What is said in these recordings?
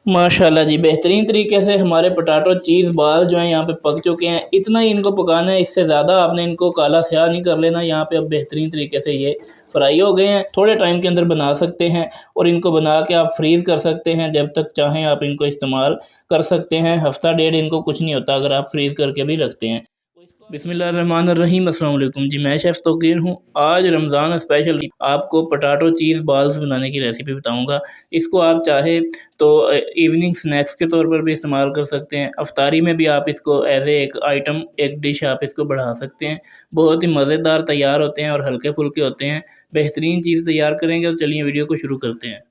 माशाल्लाह जी, बेहतरीन तरीके से हमारे पोटैटो चीज़ बाल जो हैं यहाँ पे पक चुके हैं। इतना ही इनको पकाना है, इससे ज़्यादा आपने इनको काला स्याह नहीं कर लेना। यहाँ पे अब बेहतरीन तरीके से ये फ्राई हो गए हैं। थोड़े टाइम के अंदर बना सकते हैं और इनको बना के आप फ्रीज़ कर सकते हैं, जब तक चाहें आप इनको इस्तेमाल कर सकते हैं। हफ़्ता डेढ़ इनको कुछ नहीं होता अगर आप फ्रीज़ करके भी रखते हैं। बिस्मिल्लाहिर्रहमानिर्रहीम, अस्सलाम वालेकुम जी, मैं शेफ़ तौकीर हूँ। आज रमज़ान स्पेशल आपको पोटैटो चीज़ बॉल्स बनाने की रेसिपी बताऊँगा। इसको आप चाहे तो इवनिंग स्नैक्स के तौर पर भी इस्तेमाल कर सकते हैं। अफ्तारी में भी आप इसको एज़ ए एक आइटम, एक डिश आप इसको बढ़ा सकते हैं। बहुत ही मज़ेदार तैयार होते हैं और हल्के-फुल्के होते हैं। बेहतरीन चीज़ तैयार करेंगे तो चलिए वीडियो को शुरू करते हैं।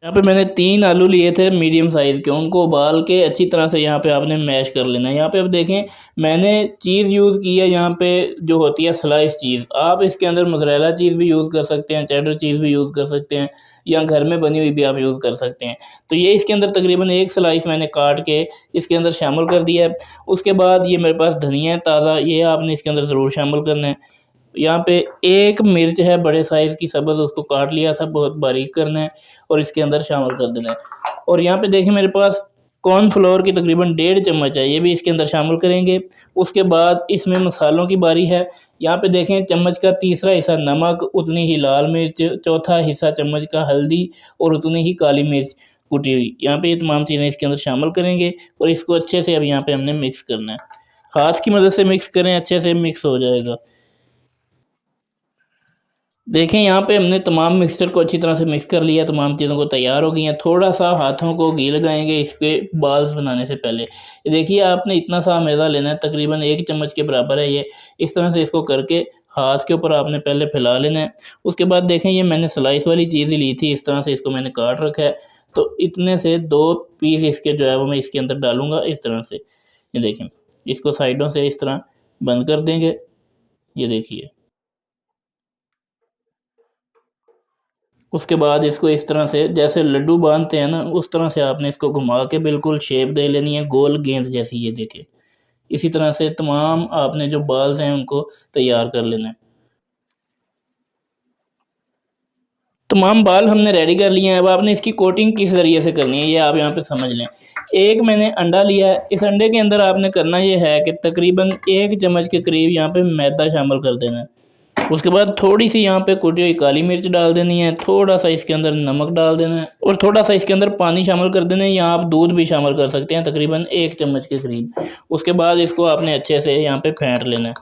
यहाँ पे मैंने 3 आलू लिए थे मीडियम साइज़ के, उनको उबाल के अच्छी तरह से यहाँ पे आपने मैश कर लेना है। यहाँ पे अब देखें, मैंने चीज़ यूज़ की है यहाँ पे, जो होती है स्लाइस चीज़। आप इसके अंदर मोज़रेला चीज़ भी यूज़ कर सकते हैं, चेडर चीज़ भी यूज़ कर सकते हैं, या घर में बनी हुई भी आप यूज़ कर सकते हैं। तो ये इसके अंदर तकरीबन 1 स्लाइस मैंने काट के इसके अंदर शामिल कर दिया है। उसके बाद ये मेरे पास धनिया है ताज़ा, ये आपने इसके अंदर ज़रूर शामिल करना है। यहाँ पे एक मिर्च है बड़े साइज़ की सब्ज़, उसको काट लिया था, बहुत बारीक करना है और इसके अंदर शामिल कर देना है। और यहाँ पे देखिए मेरे पास कॉर्नफ्लोर की तकरीबन 1.5 चम्मच है, ये भी इसके अंदर शामिल करेंगे। उसके बाद इसमें मसालों की बारी है। यहाँ पे देखें चम्मच का तीसरा हिस्सा नमक, उतनी ही लाल मिर्च, चौथा हिस्सा चम्मच का हल्दी और उतनी ही काली मिर्च कुटी हुई। यहाँ पे ये तमाम चीज़ें इसके अंदर शामिल करेंगे और इसको अच्छे से अब यहाँ पे हमने मिक्स करना है। हाथ की मदद से मिक्स करें, अच्छे से मिक्स हो जाएगा। देखें यहाँ पे हमने तमाम मिक्सचर को अच्छी तरह से मिक्स कर लिया, तमाम चीज़ों को तैयार हो गई हैं। थोड़ा-सा हाथों को घी लगाएँगे इसके बाल्स बनाने से पहले। ये देखिए आपने इतना सा मैदा लेना है, तकरीबन 1 चम्मच के बराबर है ये। इस तरह से इसको करके हाथ के ऊपर आपने पहले फैला लेना है। उसके बाद देखें, ये मैंने स्लाइस वाली चीज़ ही ली थी, इस तरह से इसको मैंने काट रखा है। तो इतने से 2 पीस इसके जो है वो मैं इसके अंदर डालूँगा इस तरह से। ये देखें, इसको साइडों से इस तरह बंद कर देंगे। ये देखिए। उसके बाद इसको इस तरह से जैसे लड्डू बाँधते हैं ना, उस तरह से आपने इसको घुमा के बिल्कुल शेप दे लेनी है, गोल गेंद जैसी, ये देखिए। इसी तरह से तमाम आपने जो बाल्स हैं उनको तैयार कर लेना है। तमाम बाल हमने रेडी कर लिए हैं, अब आपने इसकी कोटिंग किस ज़रिए से करनी है ये आप यहाँ पे समझ लें। एक मैंने अंडा लिया है, इस अंडे के अंदर आपने करना ये है कि तकरीबन 1 चम्मच के करीब यहाँ पे मैदा शामिल कर देना है। उसके बाद थोड़ी-सी यहाँ पे कुटी हुई काली मिर्च डाल देनी है, थोड़ा-सा इसके अंदर नमक डाल देना है और थोड़ा-सा इसके अंदर पानी शामिल कर देना है, या आप दूध भी शामिल कर सकते हैं, तकरीबन 1 चम्मच के करीब। उसके बाद इसको आपने अच्छे से यहाँ पे फेंट लेना है।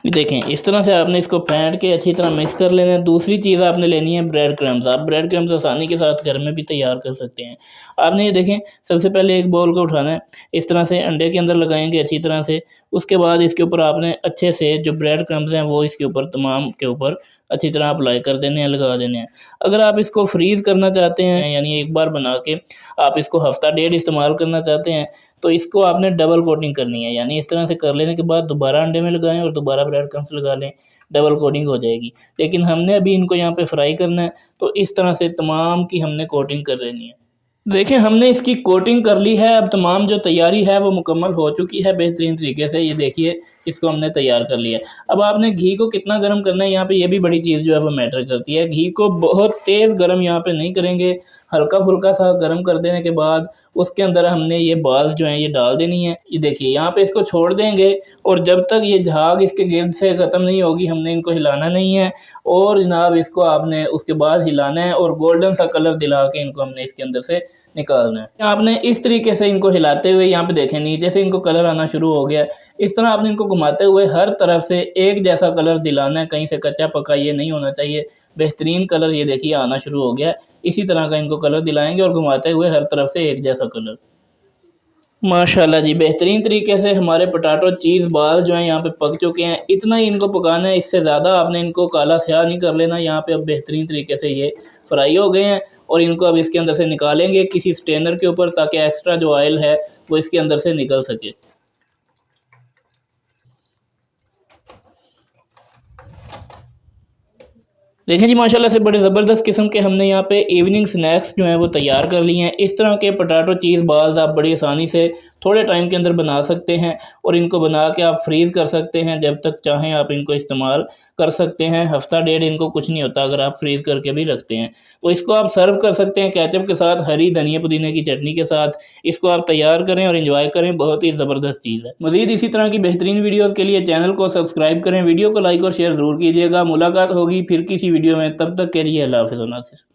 देखें, इस तरह से आपने इसको फेंट के अच्छी तरह मिक्स कर लेना है। दूसरी चीज़ आपने लेनी है ब्रेड क्रम्स। आप ब्रेड क्रम्स आसानी के साथ घर में भी तैयार कर सकते हैं। आपने ये देखें, सबसे पहले एक बाउल को उठाना है, इस तरह से अंडे के अंदर लगाएँगे अच्छी तरह से। उसके बाद इसके ऊपर आपने अच्छे से जो ब्रेड क्रम्स हैं वो इसके ऊपर, तमाम के ऊपर अच्छी तरह अप्लाई कर देने हैं, लगा देने हैं। अगर आप इसको फ्रीज़ करना चाहते हैं, यानी एक बार बना के आप इसको हफ़्ता डेढ़ इस्तेमाल करना चाहते हैं, तो इसको आपने डबल कोटिंग करनी है, यानी इस तरह से कर लेने के बाद दोबारा अंडे में लगाएँ और दोबारा ब्रेड क्रम्स लगा लें, डबल कोटिंग हो जाएगी। लेकिन हमने अभी इनको यहाँ पे फ्राई करना है, तो इस तरह से तमाम की हमने कोटिंग कर लेनी है। देखिए, हमने इसकी कोटिंग कर ली है, अब तमाम जो तैयारी है वो मुकम्मल हो चुकी है बेहतरीन तरीके से। ये देखिए, इसको हमने तैयार कर लिया है। अब आपने घी को कितना गर्म करना है, यहाँ पे ये भी बड़ी चीज़ जो है वो मैटर करती है। घी को बहुत तेज़ गर्म यहाँ पे नहीं करेंगे, हल्का-फुल्का सा गर्म कर देने के बाद उसके अंदर हमने ये बाल्स जो हैं ये डाल देनी है। ये देखिए, यहाँ पे इसको छोड़ देंगे और जब तक ये झाग इसके गिर्द से ख़त्म नहीं होगी, हमने इनको हिलाना नहीं है। और जनाब इसको आपने उसके बाद हिलाना है और गोल्डन सा कलर दिला के इनको हमने इसके अंदर से निकालना है। आपने इस तरीके से इनको हिलाते हुए, यहाँ पे देखें नीचे से इनको कलर आना शुरू हो गया है। इस तरह आपने इनको घुमाते हुए हर तरफ से एक जैसा कलर दिलाना है, कहीं से कच्चा पका ये नहीं होना चाहिए। बेहतरीन कलर ये देखिए आना शुरू हो गया है। इसी तरह का इनको कलर दिलाएँगे और घुमाते हुए हर तरफ से एक जैसा कलर। माशाल्लाह जी, बेहतरीन तरीके से हमारे पोटैटो चीज़ बाल जो हैं यहाँ पे पक चुके हैं। इतना ही इनको पकाना है, इससे ज़्यादा आपने इनको काला स्याह नहीं कर लेना। यहाँ पे अब बेहतरीन तरीके से ये फ्राई हो गए हैं और इनको अब इसके अंदर से निकालेंगे किसी स्ट्रेनर के ऊपर, ताकि एक्स्ट्रा जो ऑयल है वो इसके अंदर से निकल सके। देखें जी माशाल्लाह से बड़े ज़बरदस्त किस्म के हमने यहाँ पे इवनिंग स्नैक्स जो हैं वो तैयार कर लिए हैं। इस तरह के पोटैटो चीज़ बाल्स आप बड़ी आसानी से थोड़े टाइम के अंदर बना सकते हैं और इनको बना के आप फ्रीज़ कर सकते हैं, जब तक चाहें आप इनको इस्तेमाल कर सकते हैं। हफ्ता डेढ़ इनको कुछ नहीं होता अगर आप फ्रीज़ करके भी रखते हैं। तो इसको आप सर्व कर सकते हैं केचप के साथ, हरी धनिया पुदीने की चटनी के साथ। इसको आप तैयार करें और एंजॉय करें, बहुत ही ज़बरदस्त चीज़ है। मज़ीद इसी तरह की बेहतरीन वीडियोज़ के लिए चैनल को सब्सक्राइब करें, वीडियो को लाइक और शेयर ज़रूर कीजिएगा। मुलाकात होगी फिर किसी वीडियो में, तब तक के लिए अल्लाह हाफ़िज़।